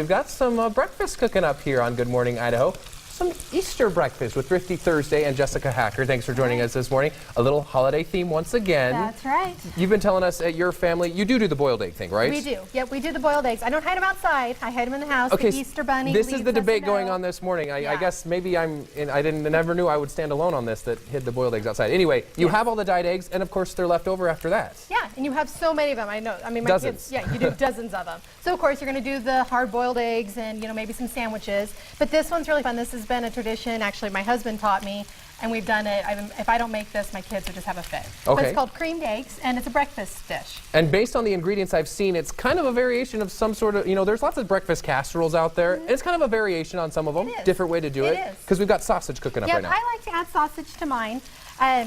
we've got some breakfast cooking up here on Good Morning Idaho. Some Easter breakfast with Thrifty Thursday and Jessica Hacker. Thanks for joining us this morning. A little holiday theme once again. That's right. You've been telling us at your family, you do the boiled egg thing, right? We do. Yep, we do the boiled eggs. I don't hide them outside. I hide them in the house. Okay, the Easter bunny. This is the debate going on this morning. I guess maybe I never knew I would stand alone on this, that hid the boiled eggs outside. Anyway, you have all the dyed eggs, and of course they're left over after that. Yeah, and you have so many of them. I know. I mean, my dozens. kids. Yeah, you do dozens of them. So of course you're going to do the hard-boiled eggs and maybe some sandwiches. But this one's really fun. This has been a tradition. Actually, my husband taught me, and we've done it. If I don't make this, my kids would just have a fit. Okay. But it's called creamed eggs, and it's a breakfast dish. And based on the ingredients I've seen, it's kind of a variation of some sort of, there's lots of breakfast casseroles out there. It's kind of a variation on some of them. Different way to do it. Because we've got sausage cooking up right now. I like to add sausage to mine. I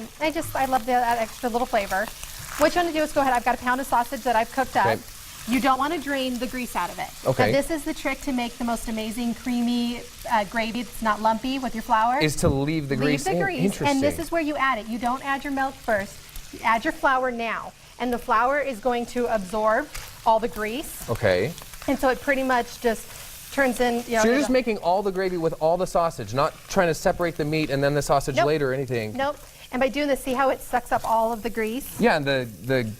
love that extra little flavor. What you want to do is go ahead. I've got a pound of sausage that I've cooked up. You don't want to drain the grease out of it. Okay. Now, this is the trick to make the most amazing creamy gravy. It's not lumpy with your flour. Is to leave the grease. Leave the grease. Interesting. And this is where you add it. You don't add your milk first. You add your flour now. And the flour is going to absorb all the grease. Okay. And so it pretty much just turns in, So you're just making all the gravy with all the sausage, not trying to separate the meat and then the sausage later or anything. Nope. And by doing this, see how it sucks up all of the grease? Yeah, and the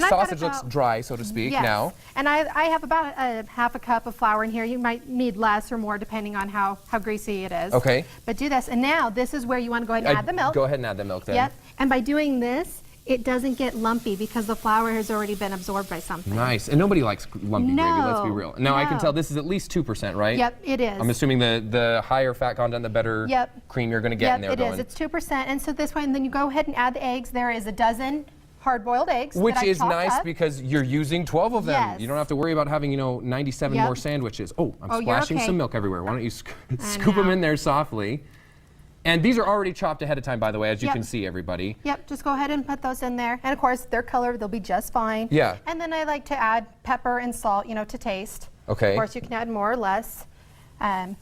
sausage looks dry, so to speak, now. And I have about half a cup of flour in here. You might need less or more depending on how greasy it is. Okay. But do this. And now this is where you want to go ahead and add the milk. Go ahead and add the milk then. Yep. And by doing this, it doesn't get lumpy because the flour has already been absorbed by something. Nice. And nobody likes lumpy gravy, let's be real. Now I can tell this is at least 2%, right? Yep, it is. I'm assuming the higher fat content, the better cream you're going to get in there. Yep, it is. It's 2%. And so this way, and then you go ahead and add the eggs. There is a dozen hard-boiled eggs. Which is nice because you're using 12 of them. Yes. You don't have to worry about having, 97 more sandwiches. Oh, I'm splashing some milk everywhere. Why don't you scoop them in there softly? And these are already chopped ahead of time, by the way, as you can see, everybody. Yep, just go ahead and put those in there. And of course, they're colored, they'll be just fine. Yeah. And then I like to add pepper and salt, to taste. Okay. Of course, you can add more or less. And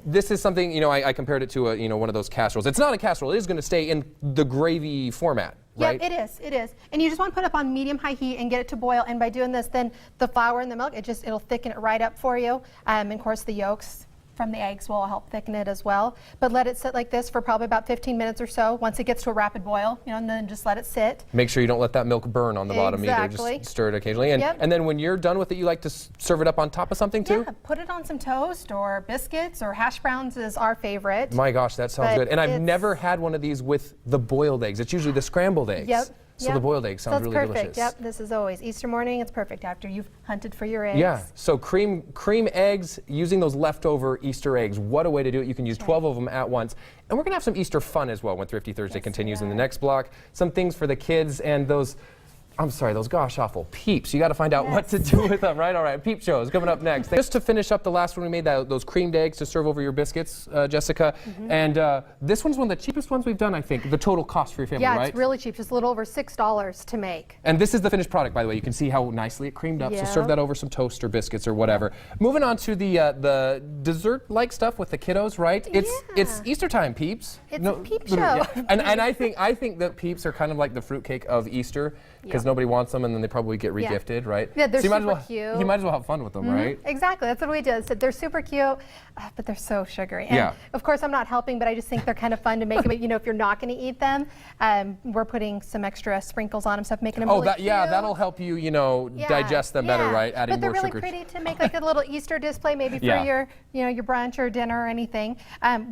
this is something, I compared it to one of those casseroles. It's not a casserole, it is going to stay in the gravy format, right? Yep, it is. And you just want to put it up on medium-high heat and get it to boil. And by doing this, then the flour and the milk, it'll thicken it right up for you. And of course, the yolks from the eggs will help thicken it as well. But let it sit like this for probably about 15 minutes or so. Once it gets to a rapid boil, and then just let it sit. Make sure you don't let that milk burn on the bottom either. Just stir it occasionally. And then when you're done with it, you like to serve it up on top of something too? Yeah, put it on some toast or biscuits or hash browns is our favorite. My gosh, that sounds good. And I've never had one of these with the boiled eggs. It's usually the scrambled eggs. Yep. So the boiled eggs sounds really delicious. Yep, this is always Easter morning. It's perfect after you've hunted for your eggs. Yeah, so cream eggs using those leftover Easter eggs. What a way to do it. You can use 12 of them at once. And we're going to have some Easter fun as well when Thrifty Thursday continues in the next block. Some things for the kids and those gosh awful Peeps. You got to find out what to do with them, right? All right, Peep show is coming up next. Just to finish up the last one we made, those creamed eggs to serve over your biscuits, Jessica. And this one's one of the cheapest ones we've done, I think. The total cost for your family, right? Yeah, it's really cheap. Just a little over $6 to make. And this is the finished product, by the way. You can see how nicely it creamed up. So serve that over some toast or biscuits or whatever. Moving on to the dessert-like stuff with the kiddos, right? It's Easter time, Peeps. It's a Peep show. And I think that Peeps are kind of like the fruitcake of Easter because nobody wants them and then they probably get regifted, right? Yeah, they're so super cute. You might as well have fun with them, right? Exactly. That's what we did. So they're super cute, but they're so sugary. And of course, I'm not helping, but I just think they're kind of fun to make them. If you're not going to eat them, we're putting some extra sprinkles on them, so making them really cute. That'll help you, digest them better, right? Adding but they're more really sugar. pretty to make like a little Easter display, maybe for your, your brunch or dinner or anything.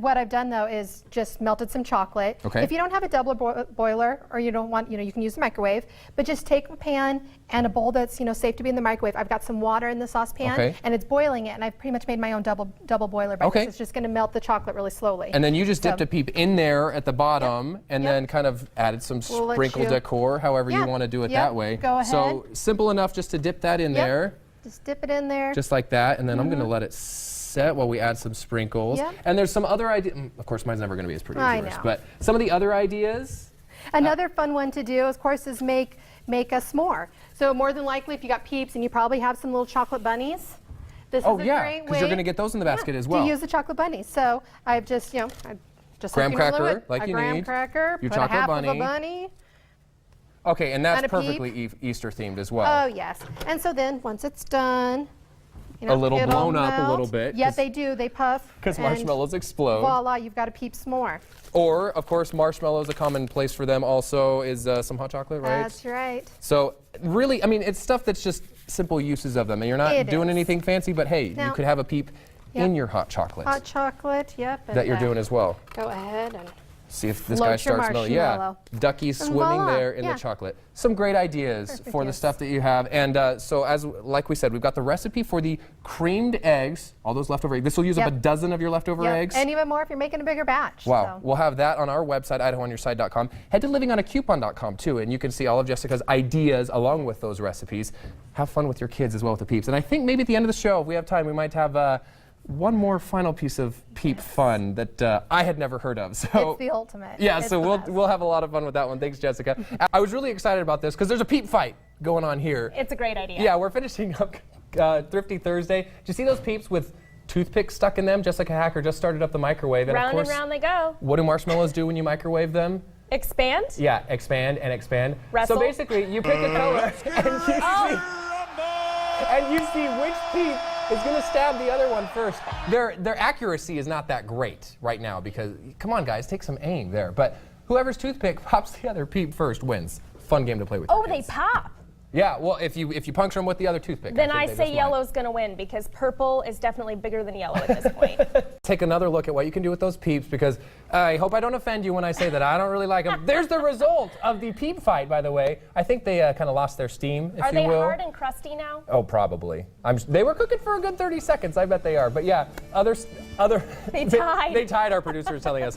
What I've done though is just melted some chocolate. Okay. If you don't have a double boiler or you don't want, you can use the microwave, but just take a pan and a bowl that's safe to be in the microwave. I've got some water in the saucepan and it's boiling it, and I've pretty much made my own double boiler. It's just going to melt the chocolate really slowly. And then you just dipped a Peep in there at the bottom, and then kind of added some sprinkle decor, however you want to do it that way. Go ahead. So simple enough just to dip that in there. Just dip it in there. Just like that, and then I'm going to let it set while we add some sprinkles. And there's some other ideas. Of course, mine's never going to be as pretty as yours, but some of the other ideas. Another fun one to do, of course, is make a s'more. So more than likely, if you got Peeps and you probably have some little chocolate bunnies, this is a great way. Because you're going to get those in the basket as well. To use the chocolate bunnies. So I've just, graham cracker, like you need. Graham cracker, your put chocolate half bunny. of a bunny. Okay, and that's And perfectly Easter themed as well. Oh yes. And so then once it's done, You know, a little it'll blown up a melt. little bit. Yeah, they do. They puff. Because and marshmallows explode. Voila, you've got a Peeps s'more. Or, of course, marshmallows, a common place for them also is some hot chocolate, right? That's right. So, really, I mean, it's stuff that's just simple uses of them. And you're not doing anything fancy, but hey, you could have a Peep in your hot chocolate. Hot chocolate, yep. That you're doing as well. Go ahead and see if this float guy your starts smelling. Yeah, marshmallow. duckies And swimming voila, there in the chocolate. Some great ideas Perfect, for the yes. stuff that you have. And so, like we said, we've got the recipe for the creamed eggs, all those leftover eggs. This will use up a dozen of your leftover eggs. And even more if you're making a bigger batch. Wow. So. We'll have that on our website, idahoonyourside.com. Head to livingonacoupon.com too, and you can see all of Jessica's ideas along with those recipes. Have fun with your kids as well with the Peeps. And I think maybe at the end of the show, if we have time, we might have one more final piece of Peep fun that I had never heard of. So It's the ultimate. yeah, It's so the best. we'll have a lot of fun with that one. Thanks, Jessica. I was really excited about this because there's a Peep Fight going on here. It's a great idea. Yeah, we're finishing up Thrifty Thursday. Do you see those Peeps with toothpicks stuck in them? Jessica Hacker just started up the microwave. And Round of course, and round they go. what do marshmallows do when you microwave them? Expand? Yeah, expand and expand. Wrestle? So basically, you pick a color and you see which Peep is going to stab the other one first. Their accuracy is not that great right now because, come on guys, take some aim there. But whoever's toothpick pops the other Peep first wins. Fun game to play with. Oh, your they kids. pop. Yeah, well, if you puncture them with the other toothpick. Then think I they say just won. yellow's going to win because purple is definitely bigger than yellow at this point. Take another look at what you can do with those Peeps because I hope I don't offend you when I say that I don't really like them. There's the result of the Peep Fight, by the way. I think they kind of lost their steam, if Are you they will. hard and crusty now? Oh, probably. They were cooking for a good 30 seconds. I bet they are. But yeah, they tied. They tied, our producer is telling us.